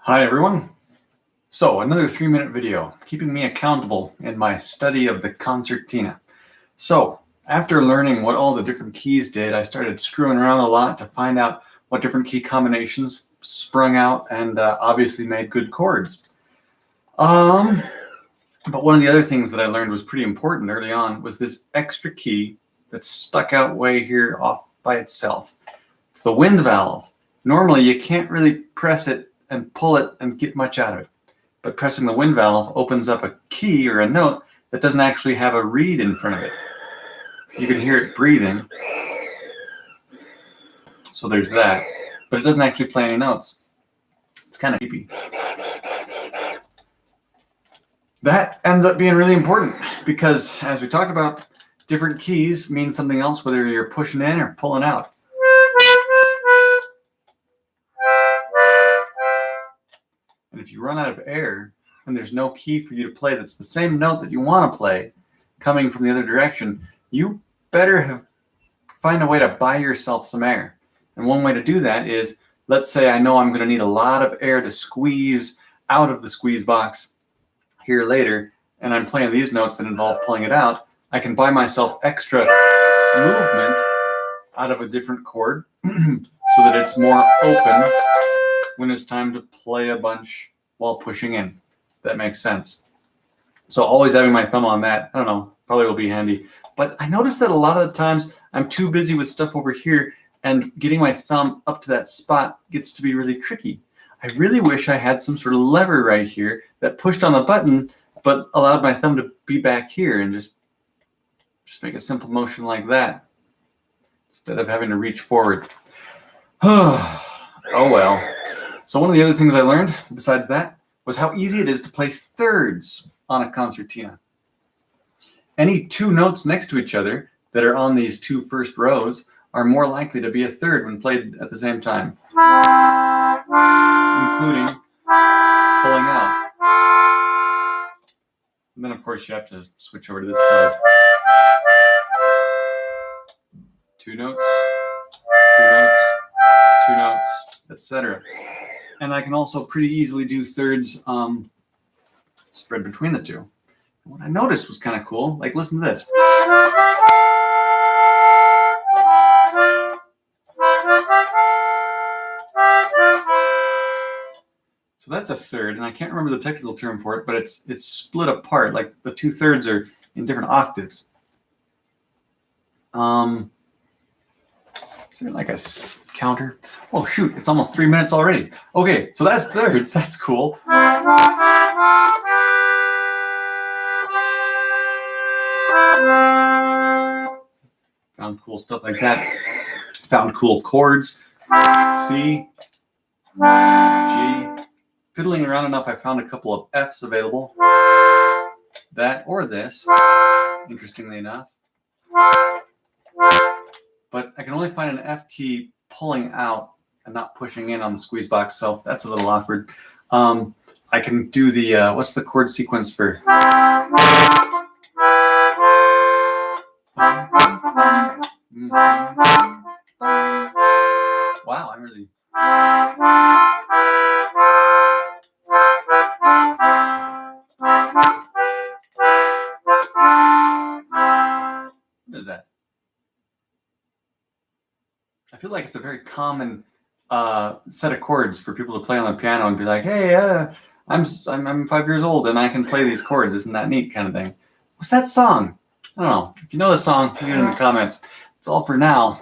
Hi everyone. So another 3-minute video, keeping me accountable in my study of the concertina. So after learning what all the different keys did, I started screwing around a lot to find out what different key combinations sprung out and obviously made good chords. But one of the other things that I learned was pretty important early on was this extra key that's stuck out way here off by itself. It's the wind valve. Normally you can't really press it and pull it and get much out of it. But pressing the wind valve opens up a key or a note that doesn't actually have a reed in front of it. You can hear it breathing. So there's that. But it doesn't actually play any notes. It's kind of creepy. That ends up being really important because, as we talked about, different keys mean something else whether you're pushing in or pulling out. And if you run out of air and there's no key for you to play that's the same note that you want to play coming from the other direction, you better find a way to buy yourself some air. And one way to do that is, let's say I know I'm going to need a lot of air to squeeze out of the squeeze box here later, and I'm playing these notes that involve pulling it out. I can buy myself extra movement out of a different chord so that it's more open when it's time to play a bunch while pushing in. That makes sense. So always having my thumb on that, I don't know, probably will be handy. But I noticed that a lot of the times I'm too busy with stuff over here, and getting my thumb up to that spot gets to be really tricky. I really wish I had some sort of lever right here that pushed on the button but allowed my thumb to be back here and just make a simple motion like that instead of having to reach forward. Oh well. So one of the other things I learned besides that was how easy it is to play thirds on a concertina. Any two notes next to each other that are on these two first rows are more likely to be a third when played at the same time, including pulling out. And then of course you have to switch over to this side. Two notes, two notes, two notes, etc. And I can also pretty easily do thirds spread between the two. And what I noticed was kind of cool, like listen to this. So that's a third, and I can't remember the technical term for it, but it's split apart, like the 2/3 are in different octaves. Is there like a counter? Oh shoot, it's almost 3 minutes already. Okay, so that's thirds, that's cool. Found cool stuff like that. Found cool chords. C, G. Fiddling around enough, I found a couple of Fs available. That or this, interestingly enough. But I can only find an F key pulling out and not pushing in on the squeeze box, so that's a little awkward. I can do the, what's the chord sequence for? Wow, I'm really... What is that? I feel like it's a very common set of chords for people to play on the piano and be like, hey, I'm 5 years old and I can play these chords. Isn't that neat, kind of thing. What's that song? I don't know. If you know the song, put it in the comments. That's all for now.